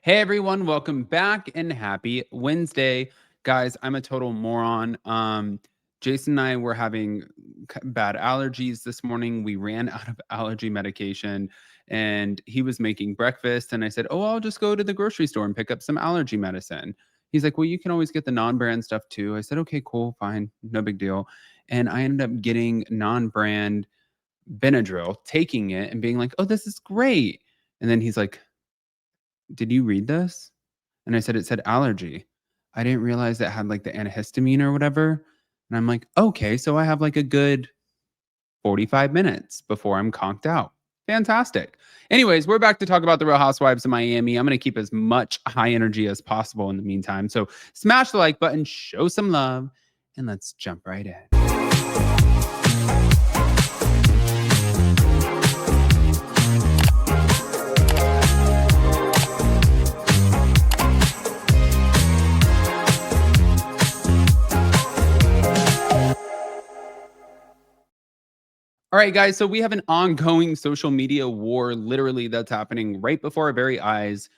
Hey everyone, welcome back and happy Wednesday. Guys, I'm a total moron. Jason and I were having bad allergies this morning. We ran out of allergy medication and he was making breakfast and I said, "Oh, I'll just go to the grocery store and pick up some allergy medicine." He's like, "Well, you can always get the non-brand stuff too." I said, "Okay, cool, fine. No big deal." And I ended up getting non-brand Benadryl, taking it and being like, "Oh, this is great." And then he's like, "Did you read this?" And I said, "It said allergy." I didn't realize it had like the antihistamine or whatever. And I'm like, "Okay, so I have like a good 45 minutes before I'm conked out." Fantastic. Anyways, we're back to talk about the Real Housewives of Miami. I'm going to keep as much high energy as possible in the meantime. So smash the like button, show some love, and let's jump right in. All right, guys. So we have an ongoing social media war, literally, that's happening right before our very eyes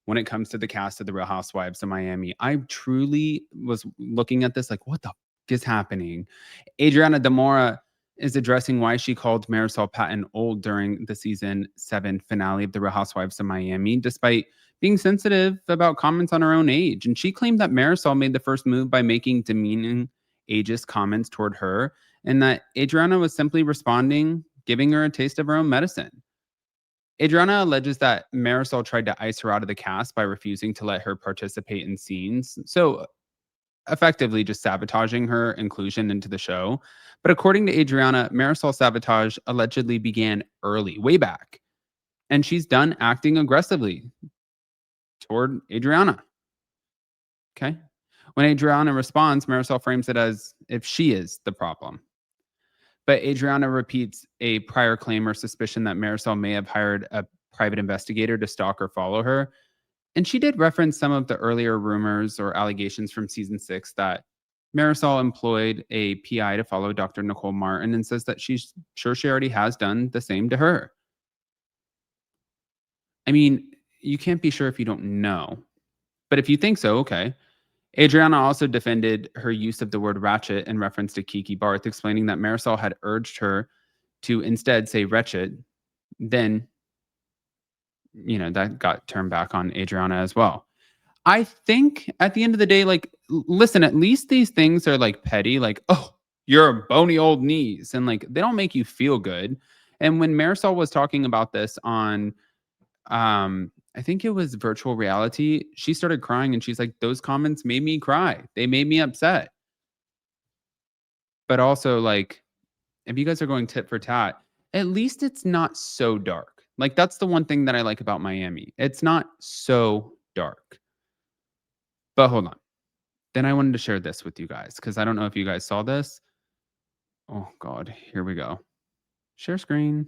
when it comes to the cast of The Real Housewives of Miami. I truly was looking at this like, what the is happening? Adriana and Marisol is addressing why she called Marysol Patton old during the season 7 finale of The Real Housewives of Miami, despite being sensitive about comments on her own age. And she claimed that Marysol made the first move by making demeaning ageist comments toward her, and that Adriana was simply responding, giving her a taste of her own medicine. Adriana alleges that Marysol tried to ice her out of the cast by refusing to let her participate in scenes, so effectively just sabotaging her inclusion into the show. But according to Adriana, Marysol's sabotage allegedly began early, way back, and she's done acting aggressively toward Adriana. Okay. When Adriana responds, Marysol frames it as if she is the problem. But Adriana repeats a prior claim or suspicion that Marysol may have hired a private investigator to stalk or follow her. And she did reference some of the earlier rumors or allegations from season 6 that Marysol employed a PI to follow Dr. Nicole Martin, and says that she's sure she already has done the same to her. I mean, you can't be sure if you don't know. But if you think so, okay. Adriana also defended her use of the word ratchet in reference to Kiki Barth, explaining that Marysol had urged her to instead say wretched. Then, that got turned back on Adriana as well. I think at the end of the day, like, listen, at least these things are like petty, like, "Oh, your bony old knees." And like, they don't make you feel good. And when Marisol was talking about this on, I think it was virtual reality, she started crying and she's like, "Those comments made me cry. They made me upset." But also, like, if you guys are going tit for tat, at least it's not so dark. Like, that's the one thing that I like about Miami. It's not so dark. But hold on. Then I wanted to share this with you guys because I don't know if you guys saw this. Oh God, here we go. Share screen.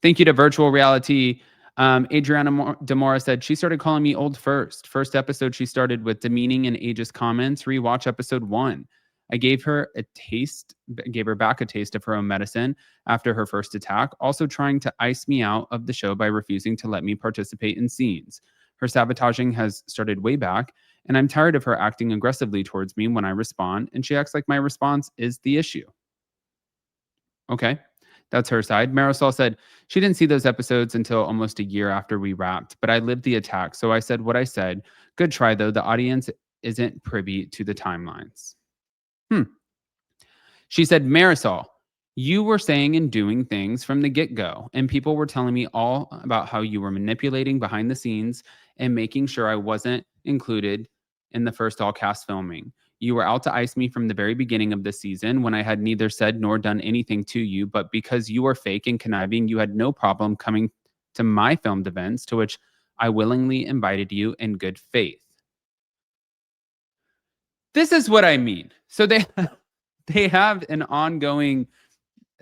Thank you to virtual reality. Adriana Demora said she started calling me old first. First episode, she started with demeaning and ageist comments. Rewatch episode 1. I gave her back a taste of her own medicine after her first attack, also trying to ice me out of the show by refusing to let me participate in scenes. Her sabotaging has started way back, and I'm tired of her acting aggressively towards me when I respond, and she acts like my response is the issue. Okay, that's her side. Marysol said she didn't see those episodes until almost a year after we wrapped, but I lived the attack, so I said what I said. Good try, though. The audience isn't privy to the timelines. She said, Marysol, you were saying and doing things from the get-go, and people were telling me all about how you were manipulating behind the scenes and making sure I wasn't included in the first all-cast filming. You were out to ice me from the very beginning of the season when I had neither said nor done anything to you, but because you were fake and conniving, you had no problem coming to my filmed events, to which I willingly invited you in good faith. This is what I mean. So they have an ongoing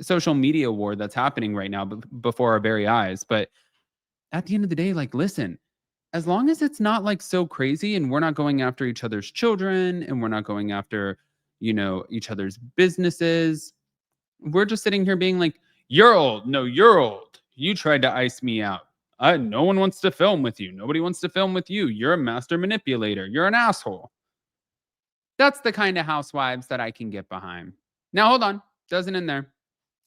social media war that's happening right now before our very eyes. But at the end of the day, like, listen, as long as it's not like so crazy and we're not going after each other's children and we're not going after, each other's businesses, we're just sitting here being like, you're old. No, you're old. You tried to ice me out. No one wants to film with you. Nobody wants to film with you. You're a master manipulator. You're an asshole. That's the kind of housewives that I can get behind. Now, hold on. Doesn't end there.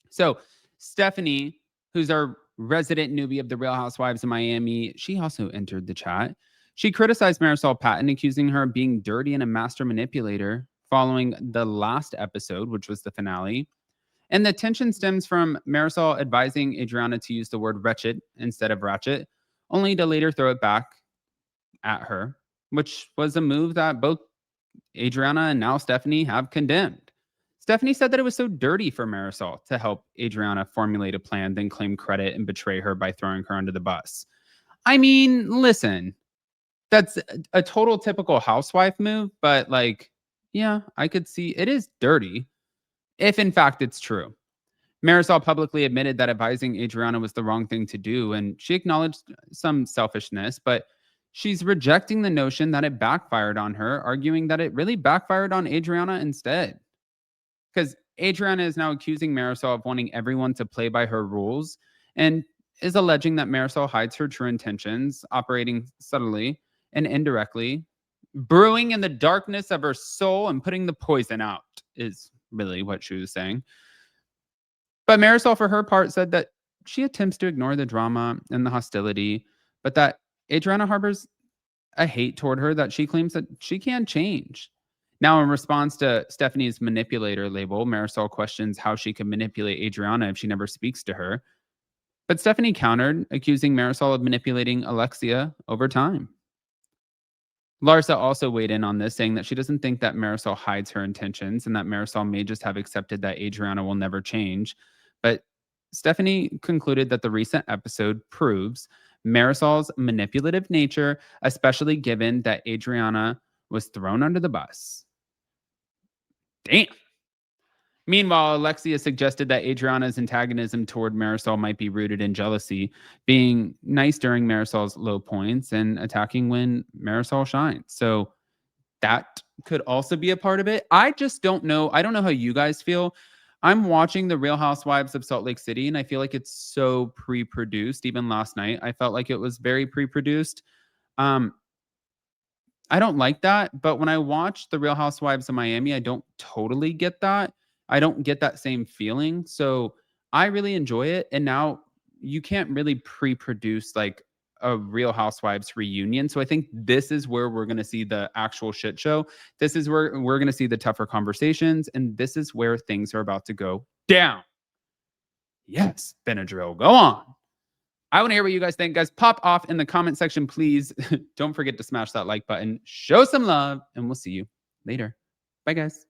So, Stephanie, who's our resident newbie of the Real Housewives of Miami, she also entered the chat. She criticized Marysol Patton, accusing her of being dirty and a master manipulator following the last episode, which was the finale. And the tension stems from Marysol advising Adriana to use the word wretched instead of ratchet, only to later throw it back at her, which was a move that both Adriana and now Stephanie have condemned. Stephanie said that it was so dirty for Marysol to help Adriana formulate a plan, then claim credit and betray her by throwing her under the bus. I mean, listen, that's a total typical housewife move, but like, yeah, I could see it is dirty if in fact it's true. Marysol publicly admitted that advising Adriana was the wrong thing to do, and she acknowledged some selfishness, but she's rejecting the notion that it backfired on her, arguing that it really backfired on Adriana instead. Because Adriana is now accusing Marysol of wanting everyone to play by her rules and is alleging that Marysol hides her true intentions, operating subtly and indirectly, brewing in the darkness of her soul and putting the poison out, is really what she was saying. But Marysol, for her part, said that she attempts to ignore the drama and the hostility, but that Adriana harbors a hate toward her that she claims that she can change. Now, in response to Stephanie's manipulator label, Marysol questions how she can manipulate Adriana if she never speaks to her. But Stephanie countered, accusing Marysol of manipulating Alexia over time. Larsa also weighed in on this, saying that she doesn't think that Marysol hides her intentions and that Marysol may just have accepted that Adriana will never change. But Stephanie concluded that the recent episode proves Marysol's manipulative nature, especially given that Adriana was thrown under the bus. Damn. Meanwhile, Alexia suggested that Adriana's antagonism toward Marysol might be rooted in jealousy, being nice during Marysol's low points and attacking when Marysol shines. So that could also be a part of it. I just don't know. I don't know how you guys feel. I'm watching The Real Housewives of Salt Lake City, and I feel like it's so pre-produced. Even last night, I felt like it was very pre-produced. Um, I don't like that, but when I watch The Real Housewives of Miami, I don't totally get that. I don't get that same feeling. So I really enjoy it. And now you can't really pre-produce like a Real Housewives reunion. So I think this is where we're going to see the actual shit show. This is where we're going to see the tougher conversations. And this is where things are about to go down. Yes, Benadryl, go on. I want to hear what you guys think. Guys, pop off in the comment section, please. Don't forget to smash that like button. Show some love, and we'll see you later. Bye, guys.